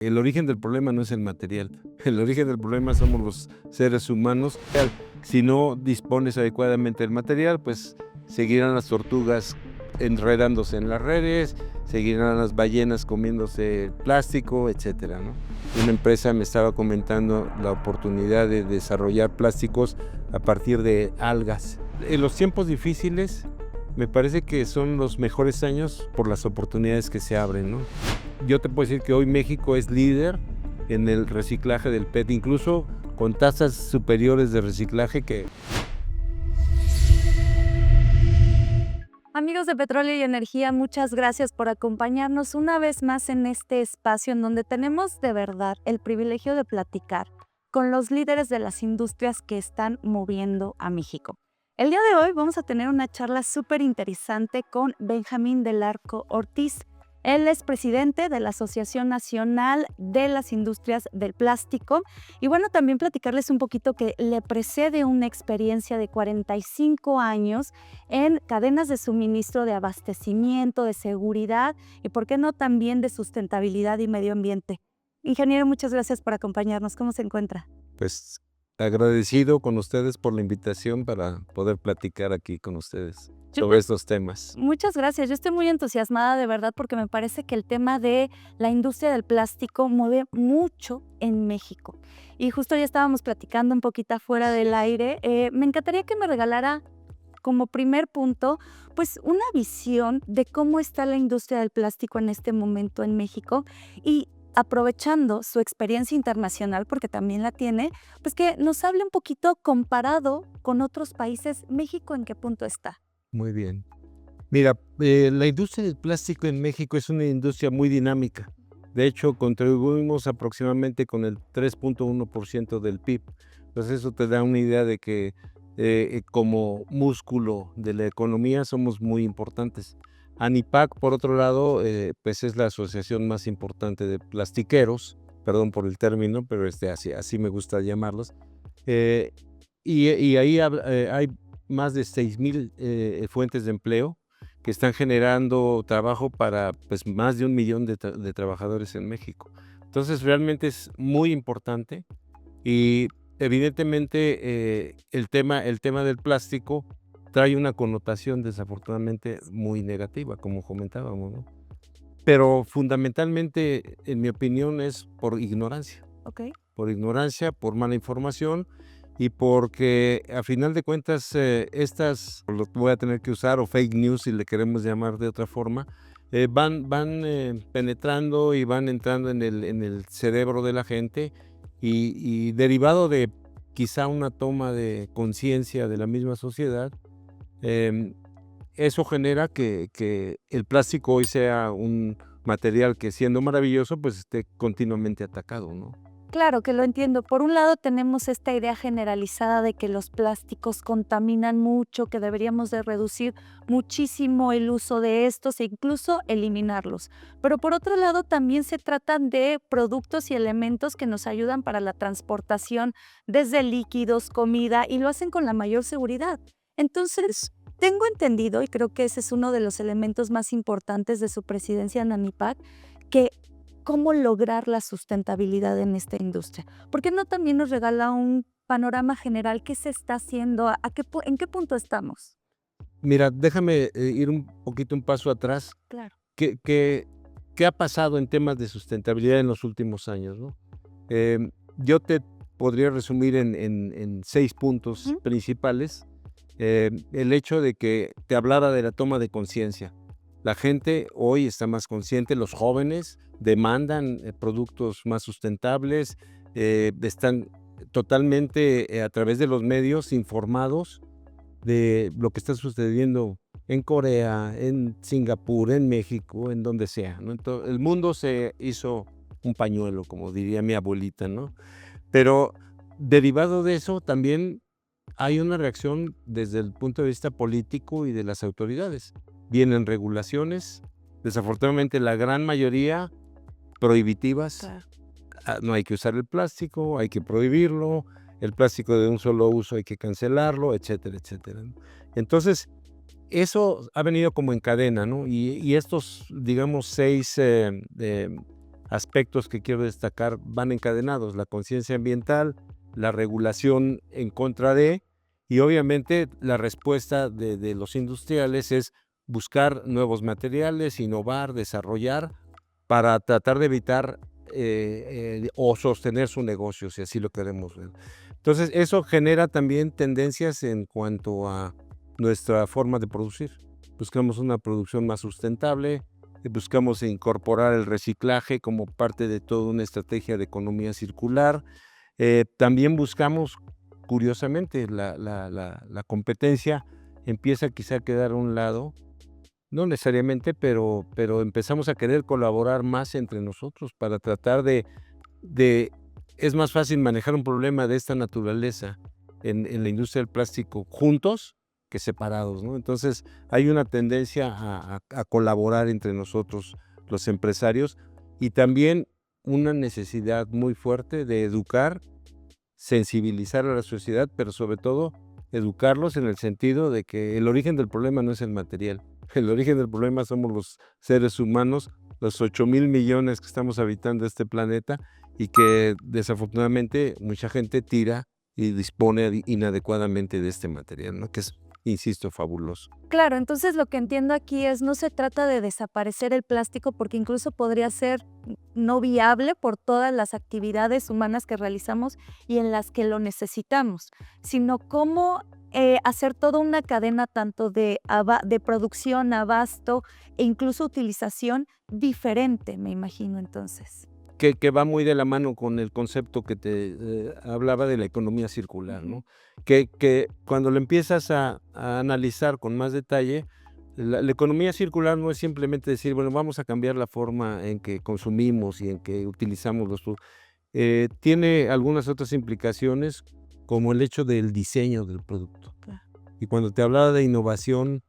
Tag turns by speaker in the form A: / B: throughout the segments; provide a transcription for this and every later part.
A: El origen del problema no es el material, el origen del problema somos los seres humanos. Si no dispones adecuadamente del material, pues seguirán las tortugas enredándose en las redes, seguirán las ballenas comiéndose plástico, etcétera, ¿no? Una empresa me estaba comentando la oportunidad de desarrollar plásticos a partir de algas. En los tiempos difíciles, me parece que son los mejores años por las oportunidades que se abren, ¿no? Yo te puedo decir que hoy México es líder en el reciclaje del PET, incluso con tasas superiores de reciclaje que...
B: Amigos de Petróleo y Energía, muchas gracias por acompañarnos una vez más en este espacio en donde tenemos de verdad el privilegio de platicar con los líderes de las industrias que están moviendo a México. El día de hoy vamos a tener una charla súper interesante con Benjamín del Arco Ortiz. Él es presidente de la Asociación Nacional de las Industrias del Plástico. Y bueno, también platicarles un poquito que le precede una experiencia de 45 años en cadenas de suministro, de abastecimiento, de seguridad y, por qué no, también de sustentabilidad y medio ambiente. Ingeniero, muchas gracias por acompañarnos. ¿Cómo se encuentra?
A: Pues agradecido con ustedes por la invitación para poder platicar aquí con ustedes sobre estos temas.
B: Muchas gracias. Yo estoy muy entusiasmada de verdad porque me parece que el tema de la industria del plástico mueve mucho en México. Y justo ya estábamos platicando un poquito fuera del aire. Me encantaría que me regalara como primer punto, pues una visión de cómo está la industria del plástico en este momento en México y aprovechando su experiencia internacional, porque también la tiene, pues que nos hable un poquito comparado con otros países, México en qué punto está.
A: Muy bien. Mira, la industria del plástico en México es una industria muy dinámica. De hecho, contribuimos aproximadamente con el 3.1% del PIB. Entonces, eso te da una idea de que como músculo de la economía somos muy importantes. ANIPAC, por otro lado, pues es la asociación más importante de plastiqueros, perdón por el término, pero así me gusta llamarlos. Eh, y ahí hay más de 6,000 fuentes de empleo que están generando trabajo para pues, más de 1,000,000 de trabajadores en México. Entonces, realmente es muy importante y evidentemente el tema del plástico trae una connotación desafortunadamente muy negativa, como comentábamos, ¿no? Pero fundamentalmente, en mi opinión, es
B: ¿Ok?
A: por ignorancia, por mala información y porque a final de cuentas lo voy a tener que usar o fake news si le queremos llamar de otra forma, van penetrando y van entrando en el cerebro de la gente y derivado de quizá una toma de conciencia de la misma sociedad, em, eso genera que el plástico hoy sea un material que siendo maravilloso pues esté continuamente atacado, ¿no?
B: Claro que lo entiendo. Por un lado tenemos esta idea generalizada de que los plásticos contaminan mucho, que deberíamos de reducir muchísimo el uso de estos e incluso eliminarlos. Pero por otro lado también se tratan de productos y elementos que nos ayudan para la transportación desde líquidos, comida y lo hacen con la mayor seguridad. Entonces, tengo entendido, y creo que ese es uno de los elementos más importantes de su presidencia en ANIPAC, que cómo lograr la sustentabilidad en esta industria. ¿Por qué no también nos regala un panorama general? ¿Qué se está haciendo? ¿En qué punto estamos?
A: Mira, déjame ir un paso atrás.
B: Claro.
A: ¿Qué, qué, qué ha pasado en temas de sustentabilidad en los últimos años, ¿no? Yo te podría resumir en 6 puntos
B: Ujú.
A: principales. El hecho de que te hablara de la toma de conciencia. La gente hoy está más consciente, los jóvenes demandan productos más sustentables, están totalmente a través de los medios informados de lo que está sucediendo en Corea, en Singapur, en México, en donde sea, ¿no? El mundo se hizo un pañuelo, como diría mi abuelita, ¿no? Pero derivado de eso también hay una reacción desde el punto de vista político y de las autoridades. Vienen regulaciones, desafortunadamente la gran mayoría prohibitivas.
B: Claro.
A: No hay que usar el plástico, hay que prohibirlo, el plástico de un solo uso hay que cancelarlo, etcétera, etcétera, ¿no? Entonces, eso ha venido como en cadena, ¿no? Y estos, digamos, 6 aspectos que quiero destacar van encadenados: la conciencia ambiental, la regulación en contra de, y obviamente la respuesta de los industriales es buscar nuevos materiales, innovar, desarrollar, para tratar de evitar o sostener su negocio, si así lo queremos ver. Entonces, eso genera también tendencias en cuanto a nuestra forma de producir. Buscamos una producción más sustentable, buscamos incorporar el reciclaje como parte de toda una estrategia de economía circular. También buscamos, curiosamente, la competencia empieza quizá a quedar a un lado, no necesariamente, pero empezamos a querer colaborar más entre nosotros para tratar de es más fácil manejar un problema de esta naturaleza en la industria del plástico juntos que separados, ¿no? Entonces, hay una tendencia a colaborar entre nosotros, los empresarios, y también una necesidad muy fuerte de educar, sensibilizar a la sociedad, pero sobre todo educarlos en el sentido de que el origen del problema no es el material. El origen del problema somos los seres humanos, los 8,000 millones que estamos habitando este planeta, y que desafortunadamente mucha gente tira y dispone inadecuadamente de este material, ¿no? Que es, insisto, fabuloso.
B: Claro, entonces lo que entiendo aquí es, no se trata de desaparecer el plástico, porque incluso podría ser no viable por todas las actividades humanas que realizamos y en las que lo necesitamos, sino cómo hacer toda una cadena tanto de producción, abasto e incluso utilización diferente, me imagino entonces.
A: Que va muy de la mano con el concepto que te hablaba de la economía circular, ¿no? Que cuando lo empiezas a analizar con más detalle, la economía circular no es simplemente decir, bueno, vamos a cambiar la forma en que consumimos y en que utilizamos los productos. Tiene algunas otras implicaciones, como el hecho del diseño del producto.
B: Claro.
A: Y cuando te hablaba de innovación,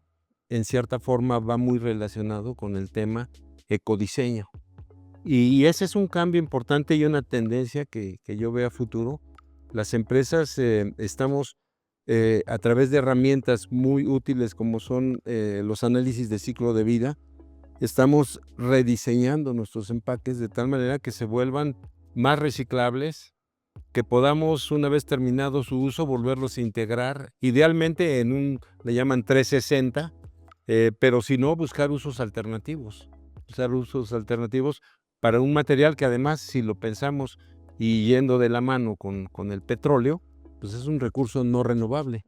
A: en cierta forma va muy relacionado con el tema ecodiseño. Y ese es un cambio importante y una tendencia que yo veo a futuro. Las empresas estamos a través de herramientas muy útiles como son los análisis de ciclo de vida, estamos rediseñando nuestros empaques de tal manera que se vuelvan más reciclables, que podamos, una vez terminado su uso, volverlos a integrar, idealmente en le llaman 360, pero si no, buscar usos alternativos para un material que además, si lo pensamos y yendo de la mano con el petróleo, pues es un recurso no renovable.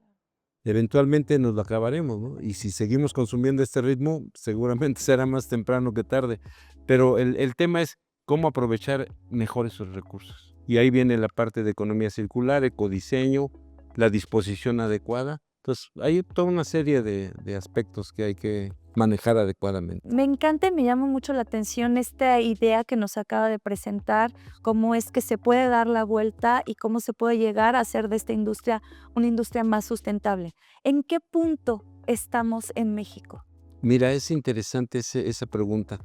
A: Eventualmente nos lo acabaremos, ¿no? Y si seguimos consumiendo este ritmo, seguramente será más temprano que tarde. Pero el tema es cómo aprovechar mejor esos recursos. Y ahí viene la parte de economía circular, ecodiseño, la disposición adecuada. Entonces, hay toda una serie de aspectos que hay que manejar adecuadamente.
B: Me encanta y me llama mucho la atención esta idea que nos acaba de presentar, cómo es que se puede dar la vuelta y cómo se puede llegar a hacer de esta industria una industria más sustentable. ¿En qué punto estamos en México?
A: Mira, es interesante esa pregunta.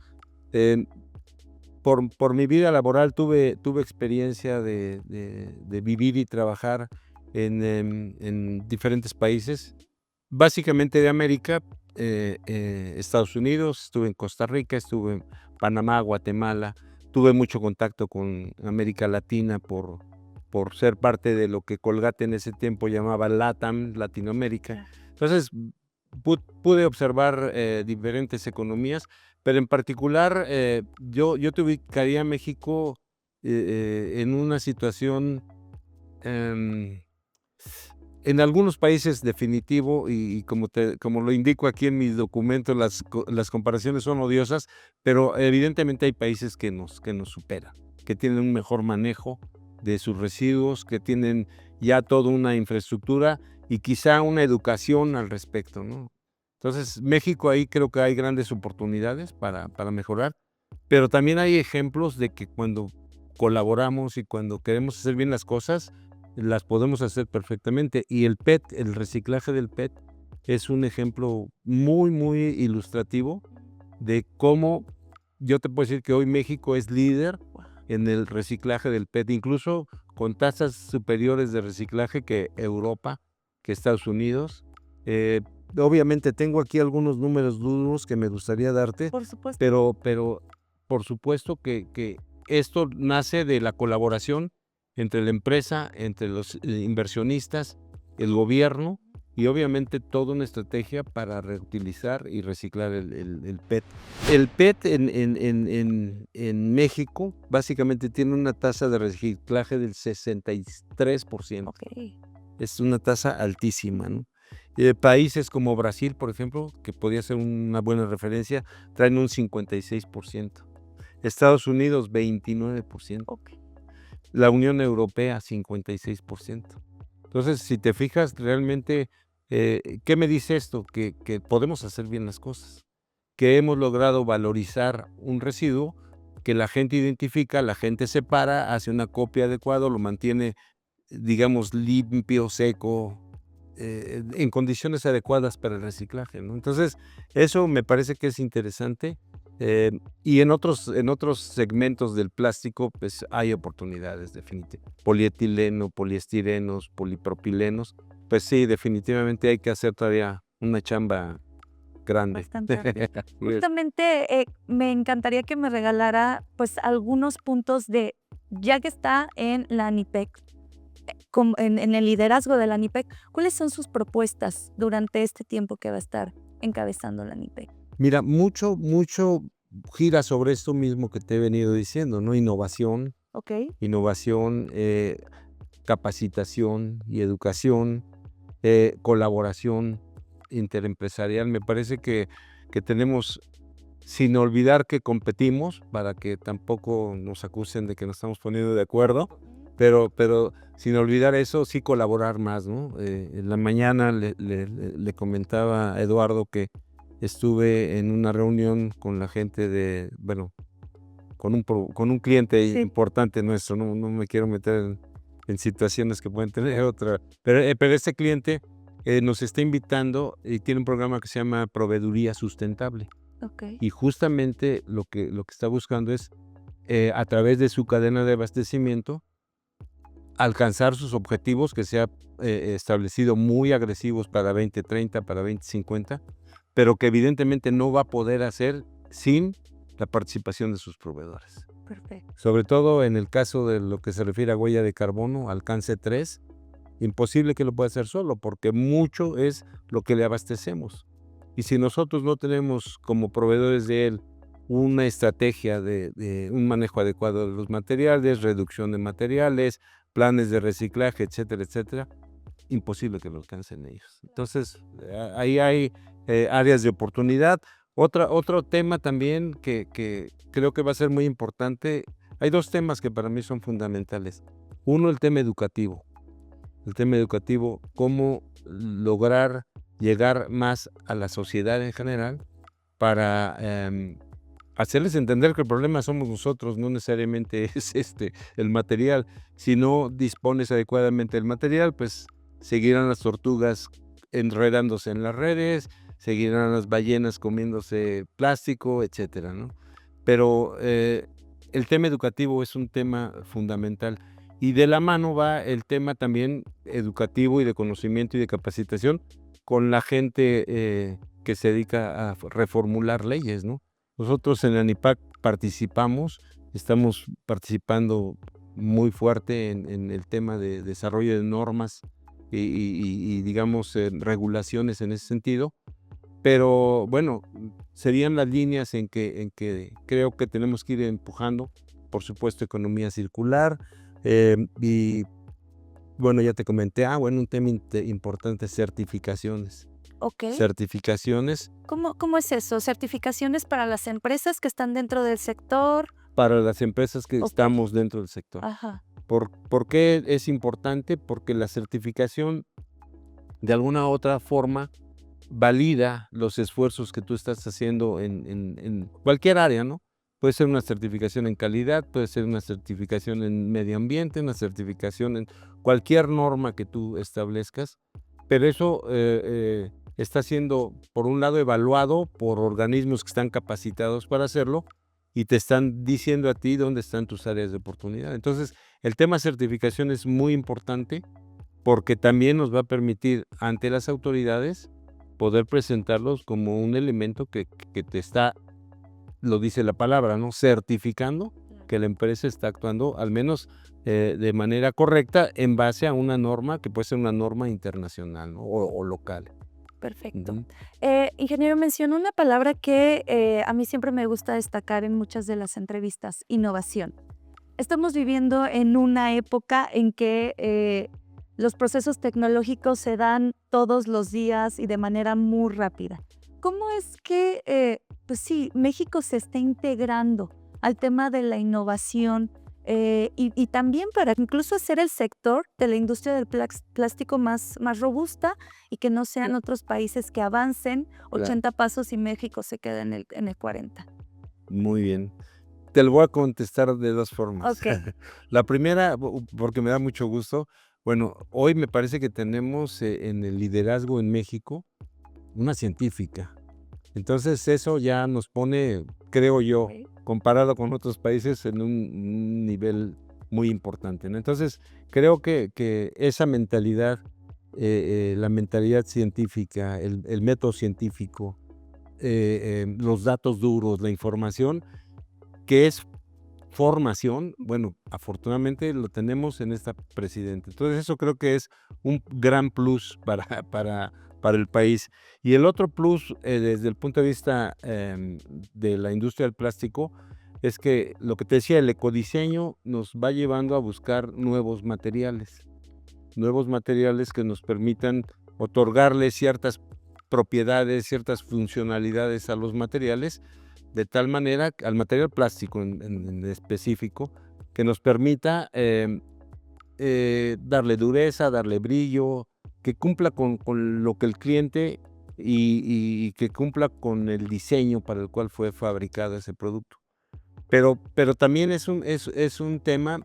A: Por mi vida laboral tuve experiencia de vivir y trabajar en diferentes países, básicamente de América, Estados Unidos, estuve en Costa Rica, estuve en Panamá, Guatemala, tuve mucho contacto con América Latina por ser parte de lo que Colgate en ese tiempo llamaba LATAM, Latinoamérica.
B: Claro.
A: Entonces, pude observar diferentes economías, pero en particular yo te ubicaría a México en una situación, em, en algunos países definitivo, y como lo indico aquí en mi documento, las comparaciones son odiosas, pero evidentemente hay países que nos superan, que tienen un mejor manejo de sus residuos, que tienen ya toda una infraestructura y quizá una educación al respecto, ¿no? Entonces, México, ahí creo que hay grandes oportunidades para mejorar, pero también hay ejemplos de que cuando colaboramos y cuando queremos hacer bien las cosas, las podemos hacer perfectamente. Y el PET, el reciclaje del PET, es un ejemplo muy, muy ilustrativo de cómo yo te puedo decir que hoy México es líder en el reciclaje del PET, incluso con tasas superiores de reciclaje que Europa, que Estados Unidos. Obviamente tengo aquí algunos números duros que me gustaría darte,
B: Por supuesto.
A: pero por supuesto que esto nace de la colaboración entre la empresa, entre los inversionistas, el gobierno y obviamente toda una estrategia para reutilizar y reciclar el PET. El PET en México básicamente tiene una tasa de reciclaje del 63%.
B: Ok.
A: Es una tasa altísima, ¿no? Países como Brasil, por ejemplo, que podría ser una buena referencia, traen un 56%. Estados Unidos, 29%.
B: Ok.
A: La Unión Europea, 56%. Entonces, si te fijas, realmente, ¿qué me dice esto? Que podemos hacer bien las cosas, que hemos logrado valorizar un residuo que la gente identifica, la gente separa, hace una copia adecuada, lo mantiene, digamos, limpio, seco, en condiciones adecuadas para el reciclaje, ¿no? Entonces, eso me parece que es interesante. Y en otros segmentos del plástico, pues hay oportunidades, definitivamente. Polietileno, poliestirenos, polipropilenos, pues sí, definitivamente hay que hacer todavía una chamba grande.
B: Bastante. Justamente me encantaría que me regalara pues algunos puntos de, ya que está en la ANIPEC, en el liderazgo de la ANIPEC, ¿cuáles son sus propuestas durante este tiempo que va a estar encabezando la ANIPEC?
A: Mira, mucho gira sobre esto mismo que te he venido diciendo, ¿no? Innovación,
B: Ok.
A: capacitación y educación, colaboración interempresarial. Me parece que tenemos, sin olvidar que competimos, para que tampoco nos acusen de que nos estamos poniendo de acuerdo, pero sin olvidar eso, sí colaborar más, ¿no? En la mañana le comentaba a Eduardo que estuve en una reunión con la gente con un cliente
B: Sí.
A: importante nuestro, no me quiero meter en situaciones que pueden tener otra, pero este cliente nos está invitando y tiene un programa que se llama Proveeduría Sustentable.
B: Ok.
A: Y justamente lo que está buscando es, a través de su cadena de abastecimiento, alcanzar sus objetivos que se ha establecido muy agresivos para 2030, para 2050, pero que evidentemente no va a poder hacer sin la participación de sus proveedores.
B: Perfecto.
A: Sobre todo en el caso de lo que se refiere a huella de carbono, alcance 3, imposible que lo pueda hacer solo, porque mucho es lo que le abastecemos. Y si nosotros no tenemos como proveedores de él una estrategia de un manejo adecuado de los materiales, reducción de materiales, planes de reciclaje, etcétera, etcétera, imposible que lo alcancen ellos. Entonces, ahí hay áreas de oportunidad. Otro tema también que creo que va a ser muy importante, hay dos temas que para mí son fundamentales. Uno, el tema educativo. El tema educativo, cómo lograr llegar más a la sociedad en general para hacerles entender que el problema somos nosotros, no necesariamente es el material. Si no dispones adecuadamente del material, pues seguirán las tortugas enredándose en las redes, seguirán las ballenas comiéndose plástico, etcétera, ¿no? Pero el tema educativo es un tema fundamental. Y de la mano va el tema también educativo y de conocimiento y de capacitación con la gente que se dedica a reformular leyes, ¿no? Nosotros en ANIPAC participamos, estamos participando muy fuerte en el tema de desarrollo de normas y digamos, regulaciones en ese sentido. Pero bueno, serían las líneas en que creo que tenemos que ir empujando, por supuesto, economía circular, y bueno, ya te comenté, un tema importante, certificaciones.
B: Ok.
A: Certificaciones
B: ¿Cómo es eso? ¿Certificaciones para las empresas que están dentro del sector?
A: para las empresas que
B: Ok.
A: estamos dentro del sector.
B: Ajá.
A: ¿Por qué es importante? Porque la certificación, de alguna u otra forma, valida los esfuerzos que tú estás haciendo en cualquier área, ¿no? Puede ser una certificación en calidad, puede ser una certificación en medio ambiente, una certificación en cualquier norma que tú establezcas, pero eso está siendo, por un lado, evaluado por organismos que están capacitados para hacerlo y te están diciendo a ti dónde están tus áreas de oportunidad. Entonces, el tema certificación es muy importante porque también nos va a permitir ante las autoridades poder presentarlos como un elemento que te está, lo dice la palabra, ¿no? Certificando que la empresa está actuando al menos de manera correcta en base a una norma que puede ser una norma internacional, ¿no? o local.
B: Perfecto.
A: Ujú.
B: Ingeniero, mencionó una palabra que a mí siempre me gusta destacar en muchas de las entrevistas: innovación. Estamos viviendo en una época en que los procesos tecnológicos se dan todos los días y de manera muy rápida. ¿Cómo es que, pues sí, México se está integrando al tema de la innovación y también para incluso hacer el sector de la industria del plástico más robusta y que no sean otros países que avancen
A: Claro.
B: 80 pasos y México se queda en el 40?
A: Muy bien. Te lo voy a contestar de dos formas.
B: Ok.
A: La primera, porque me da mucho gusto. Bueno, hoy me parece que tenemos en el liderazgo en México una científica. Entonces eso ya nos pone, creo yo,
B: Ok.
A: comparado con otros países, en un nivel muy importante, ¿no? Entonces creo que esa mentalidad, la mentalidad científica, el método científico, los datos duros, la información, que es formación, bueno, afortunadamente lo tenemos en esta presidenta. Entonces eso creo que es un gran plus para el país. Y el otro plus, desde el punto de vista de la industria del plástico, es que lo que te decía, el ecodiseño nos va llevando a buscar nuevos materiales que nos permitan otorgarle ciertas propiedades, ciertas funcionalidades a los materiales, de tal manera, al material plástico en específico, que nos permita darle dureza, darle brillo, que cumpla con lo que el cliente y que cumpla con el diseño para el cual fue fabricado ese producto. Pero también es un tema,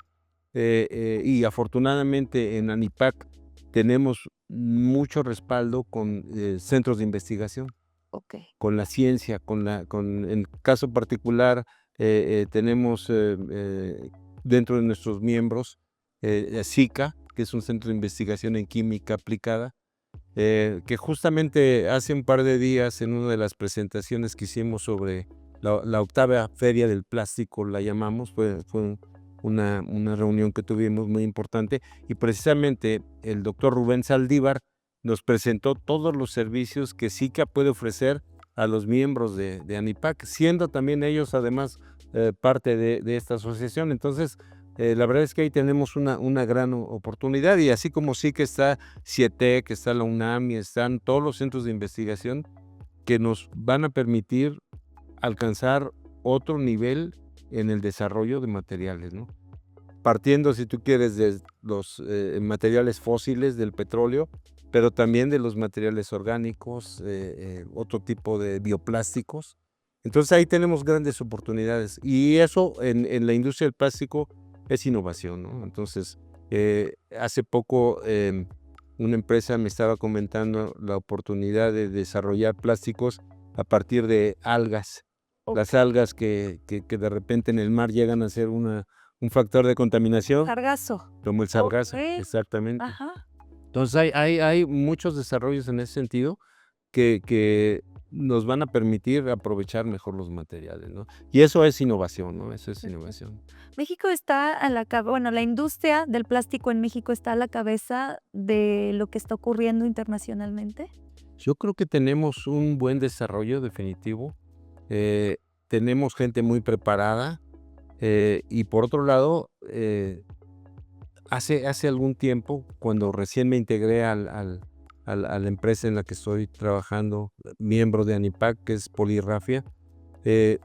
A: y afortunadamente en ANIPAC tenemos mucho respaldo con centros de investigación,
B: Ok.
A: con la ciencia, en el caso particular, tenemos dentro de nuestros miembros SICA, que es un centro de investigación en química aplicada, que justamente hace un par de días en una de las presentaciones que hicimos sobre la octava Feria del Plástico, la llamamos, fue una reunión que tuvimos muy importante, y precisamente el doctor Rubén Saldívar nos presentó todos los servicios que SICA puede ofrecer a los miembros de ANIPAC, siendo también ellos además parte de esta asociación. Entonces, la verdad es que ahí tenemos una gran oportunidad, y así como sí que está CIETEC, que está la UNAM y están todos los centros de investigación que nos van a permitir alcanzar otro nivel en el desarrollo de materiales, ¿no? Partiendo, si tú quieres, de los materiales fósiles del petróleo, pero también de los materiales orgánicos, otro tipo de bioplásticos. Entonces ahí tenemos grandes oportunidades, y eso en la industria del plástico es innovación, ¿no? Entonces, hace poco una empresa me estaba comentando la oportunidad de desarrollar plásticos a partir de algas. Las algas que de repente en el mar llegan a ser un factor de contaminación,
B: Sargazo.
A: como el sargazo,
B: Ok.
A: exactamente.
B: Ajá.
A: Entonces hay muchos desarrollos en ese sentido que nos van a permitir aprovechar mejor los materiales, ¿no? Y eso es innovación, ¿no? Eso es
B: Perfecto.
A: innovación.
B: México está a la cabeza, bueno, la industria del plástico en México está a la cabeza de lo que está ocurriendo internacionalmente.
A: Yo creo que tenemos un buen desarrollo definitivo, tenemos gente muy preparada, y por otro lado, hace algún tiempo, cuando recién me integré a la empresa en la que estoy trabajando, miembro de ANIPAC, que es Polirrafia,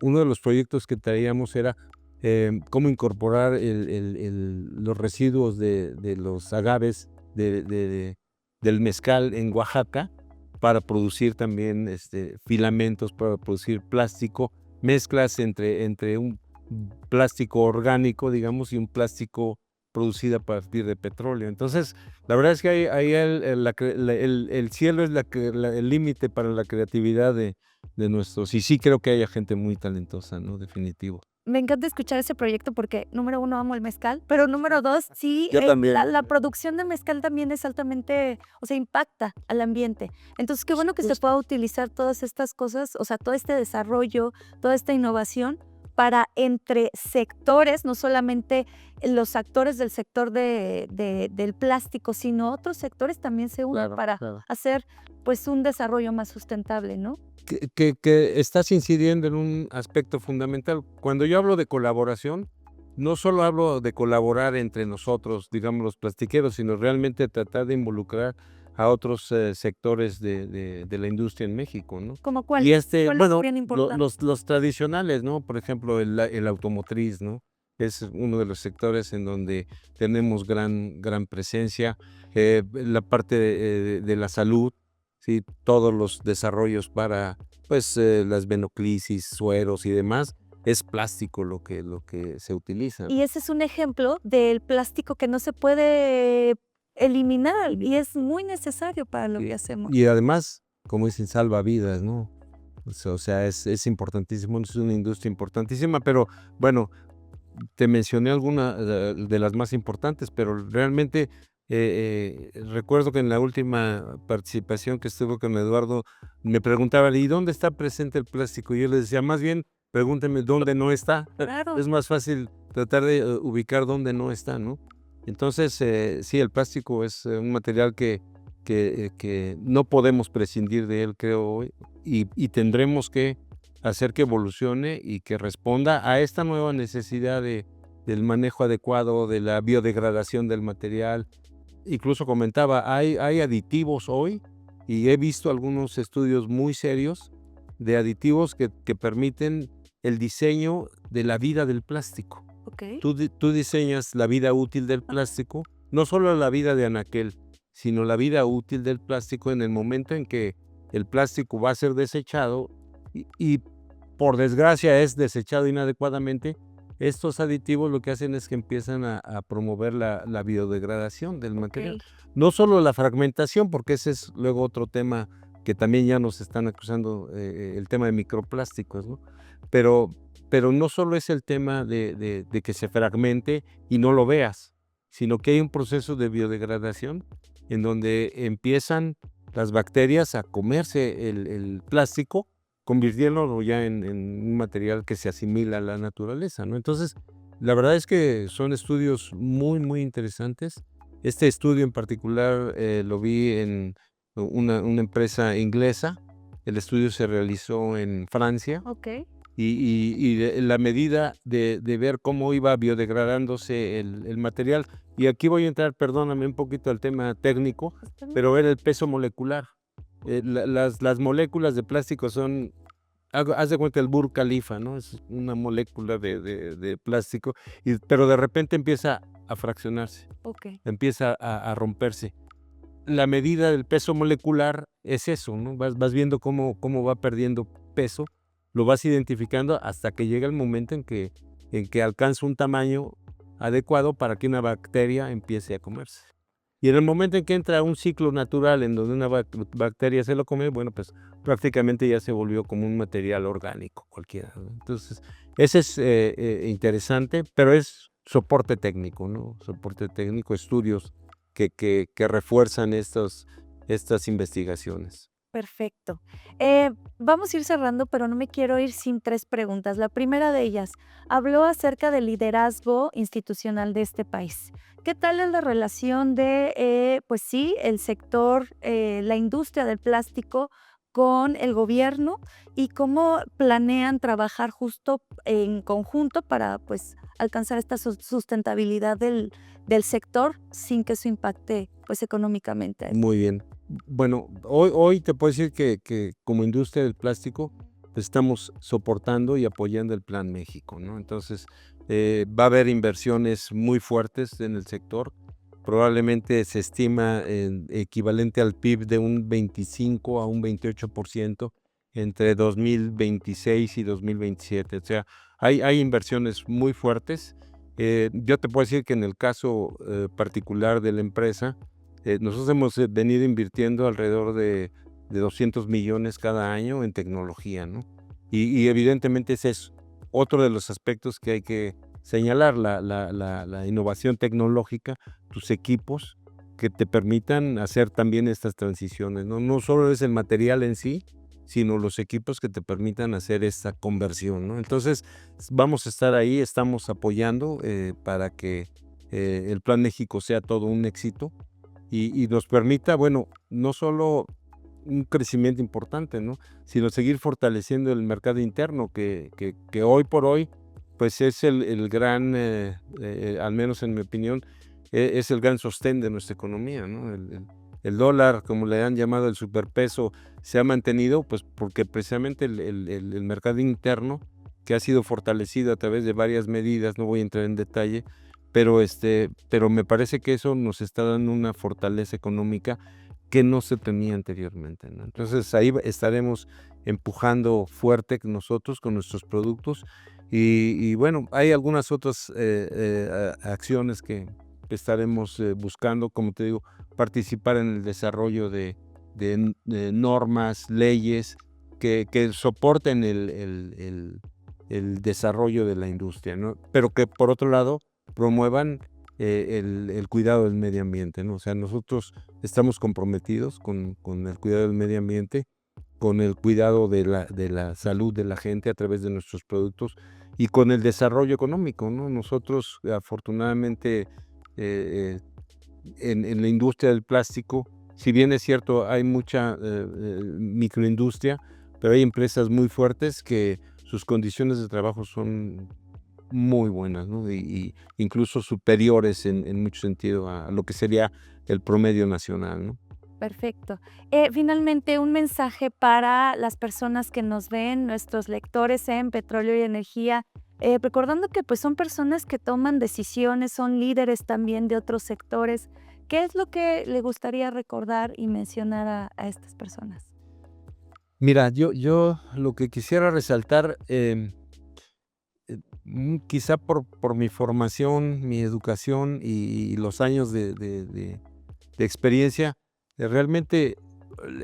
A: uno de los proyectos que traíamos era cómo incorporar los residuos de los agaves del mezcal en Oaxaca para producir también filamentos, para producir plástico, mezclas entre un plástico orgánico, digamos, y un plástico producido a partir de petróleo. Entonces, la verdad es que ahí el cielo es el límite para la creatividad de nuestros, y sí creo que haya gente muy talentosa, ¿no? Definitivo.
B: Me encanta escuchar ese proyecto porque, número uno, amo el mezcal, pero número dos, sí,
A: Yo también.
B: la producción de mezcal también es altamente, o sea, impacta al ambiente. Entonces, qué bueno que se pueda utilizar todas estas cosas, o sea, todo este desarrollo, toda esta innovación para entre sectores, no solamente los actores del sector del plástico, sino otros sectores también se unen para hacer pues un desarrollo más sustentable, ¿no?
A: Que estás incidiendo en un aspecto fundamental. Cuando yo hablo de colaboración, no solo hablo de colaborar entre nosotros, digamos los plastiqueros, sino realmente tratar de involucrar a otros sectores de la industria en México, ¿no?
B: ¿Cómo cuál?
A: Y
B: ¿Cuáles
A: bueno,
B: serían importantes?
A: los tradicionales, ¿no? Por ejemplo, el automotriz, ¿no? Es uno de los sectores en donde tenemos gran presencia. La parte de la salud, ¿sí? Todos los desarrollos para, pues, las venoclisis, sueros y demás, es plástico lo que se utiliza, ¿no?
B: Y ese es un ejemplo del plástico que no se puede eliminar y es muy necesario para lo que hacemos.
A: Y además, como dicen, salva vidas, ¿no? O sea, es importantísimo, es una industria importantísima, pero bueno, te mencioné alguna de las más importantes, pero realmente recuerdo que en la última participación que estuve con Eduardo, me preguntaban, ¿y dónde está presente el plástico? Y yo les decía, más bien, pregúnteme dónde no está.
B: Claro.
A: Es más fácil tratar de ubicar dónde no está, ¿no? Entonces, sí, el plástico es un material que no podemos prescindir de él, creo hoy, y tendremos que hacer que evolucione y que responda a esta nueva necesidad del manejo adecuado, de la biodegradación del material. Incluso comentaba, hay aditivos hoy, y he visto algunos estudios muy serios de aditivos que permiten el diseño de la vida del plástico.
B: Okay.
A: Tú diseñas la vida útil del plástico, no solo la vida de anaquel, sino la vida útil del plástico en el momento en que el plástico va a ser desechado y por desgracia es desechado inadecuadamente. Estos aditivos lo que hacen es que empiezan a promover la biodegradación del material.
B: Okay.
A: No solo la fragmentación, porque ese es luego otro tema que también ya nos están acusando, el tema de microplásticos, ¿no? Pero no solo es el tema de que se fragmente y no lo veas, sino que hay un proceso de biodegradación en donde empiezan las bacterias a comerse el plástico, convirtiéndolo ya en un material que se asimila a la naturaleza, ¿no? Entonces, la verdad es que son estudios muy interesantes. Este estudio en particular lo vi en una empresa inglesa. El estudio se realizó en Francia.
B: Okay.
A: Y la medida de ver cómo iba biodegradándose el material. Y aquí voy a entrar, perdóname, un poquito al tema técnico, pero era el peso molecular. Las moléculas de plástico son, haz de cuenta el Burj Khalifa, ¿no? Es una molécula de plástico, pero de repente empieza a fraccionarse,
B: Okay.
A: empieza a romperse. La medida del peso molecular es eso, ¿no? Vas viendo cómo va perdiendo peso, lo vas identificando hasta que llega el momento en que alcanza un tamaño adecuado para que una bacteria empiece a comerse. Y en el momento en que entra un ciclo natural en donde una bacteria se lo come, bueno, pues prácticamente ya se volvió como un material orgánico cualquiera, ¿no? Entonces, ese es interesante, pero es soporte técnico, ¿no? Soporte técnico, estudios que refuerzan estas investigaciones.
B: Perfecto. Vamos a ir cerrando, pero no me quiero ir sin 3 preguntas. La primera de ellas, habló acerca del liderazgo institucional de este país. ¿Qué tal es la relación de, pues sí, el sector, la industria del plástico con el gobierno y cómo planean trabajar justo en conjunto para, pues, alcanzar esta sustentabilidad del sector sin que eso impacte, pues, económicamente?
A: Muy bien. Bueno, hoy te puedo decir que como industria del plástico estamos soportando y apoyando el Plan México, ¿no? Entonces, va a haber inversiones muy fuertes en el sector. Probablemente se estima equivalente al PIB de un 25 a un 28% entre 2026 y 2027. O sea, hay inversiones muy fuertes. Yo te puedo decir que en el caso particular de la empresa, nosotros hemos venido invirtiendo alrededor de 200 millones cada año en tecnología, ¿no? Y evidentemente ese es otro de los aspectos que hay que señalar, la innovación tecnológica, tus equipos que te permitan hacer también estas transiciones, ¿no? No solo es el material en sí, sino los equipos que te permitan hacer esta conversión, ¿no? Entonces, vamos a estar ahí, estamos apoyando para que el Plan México sea todo un éxito y nos permita, bueno, no solo un crecimiento importante, ¿no? Sino seguir fortaleciendo el mercado interno, que hoy por hoy, pues es el gran, al menos en mi opinión, es el gran sostén de nuestra economía, ¿no? El dólar, como le han llamado el superpeso, se ha mantenido, pues porque precisamente el mercado interno, que ha sido fortalecido a través de varias medidas, no voy a entrar en detalle, pero me parece que eso nos está dando una fortaleza económica que no se tenía anteriormente, ¿no? Entonces ahí estaremos empujando fuerte nosotros con nuestros productos y bueno, hay algunas otras acciones que estaremos buscando, como te digo, participar en el desarrollo de normas, leyes que soporten el desarrollo de la industria, ¿no? Pero que por otro lado promuevan el cuidado del medio ambiente, ¿no? O sea, nosotros estamos comprometidos con el cuidado del medio ambiente, con el cuidado de la salud de la gente a través de nuestros productos y con el desarrollo económico, ¿no? Nosotros, afortunadamente, en la industria del plástico, si bien es cierto, hay mucha microindustria, pero hay empresas muy fuertes que sus condiciones de trabajo son muy buenas, ¿no? Y incluso superiores en mucho sentido a lo que sería el promedio nacional, ¿no?
B: Perfecto. Finalmente, un mensaje para las personas que nos ven, nuestros lectores en Petróleo y Energía, recordando que pues son personas que toman decisiones, son líderes también de otros sectores. ¿Qué es lo que le gustaría recordar y mencionar a estas personas?
A: Mira, yo lo que quisiera resaltar, quizá por mi formación, mi educación y los años de experiencia, realmente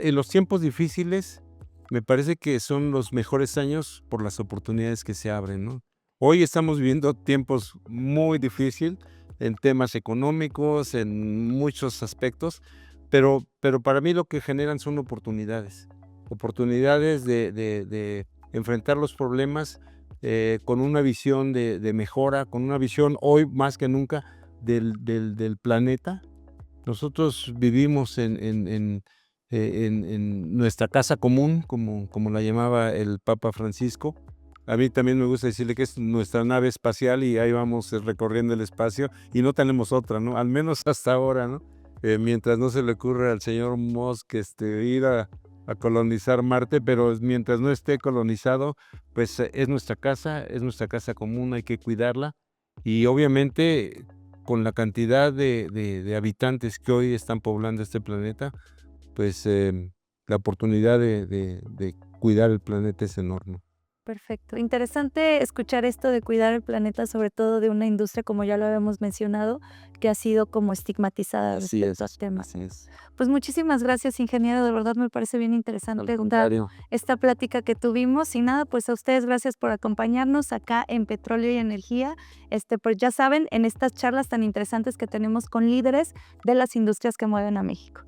A: en los tiempos difíciles me parece que son los mejores años por las oportunidades que se abren, ¿no? Hoy estamos viviendo tiempos muy difíciles en temas económicos, en muchos aspectos, pero para mí lo que generan son oportunidades de enfrentar los problemas con una visión de mejora, con una visión hoy más que nunca del planeta. Nosotros vivimos en nuestra casa común, como la llamaba el Papa Francisco. A mí también me gusta decirle que es nuestra nave espacial y ahí vamos recorriendo el espacio y no tenemos otra, ¿no? Al menos hasta ahora, ¿no? Mientras no se le ocurra al señor Musk ir a colonizar Marte, pero mientras no esté colonizado, pues es nuestra casa común, hay que cuidarla y obviamente con la cantidad de habitantes que hoy están poblando este planeta, pues la oportunidad de cuidar el planeta es enorme.
B: Perfecto. Interesante escuchar esto de cuidar el planeta, sobre todo de una industria, como ya lo habíamos mencionado, que ha sido como estigmatizada
A: Así
B: respecto al
A: es,
B: tema.
A: así es.
B: Pues muchísimas gracias, ingeniero. De verdad me parece bien
A: Al
B: interesante
A: contrario.
B: esta plática que tuvimos. Y nada, pues a ustedes gracias por acompañarnos acá en Petróleo y Energía. Pues ya saben, en estas charlas tan interesantes que tenemos con líderes de las industrias que mueven a México.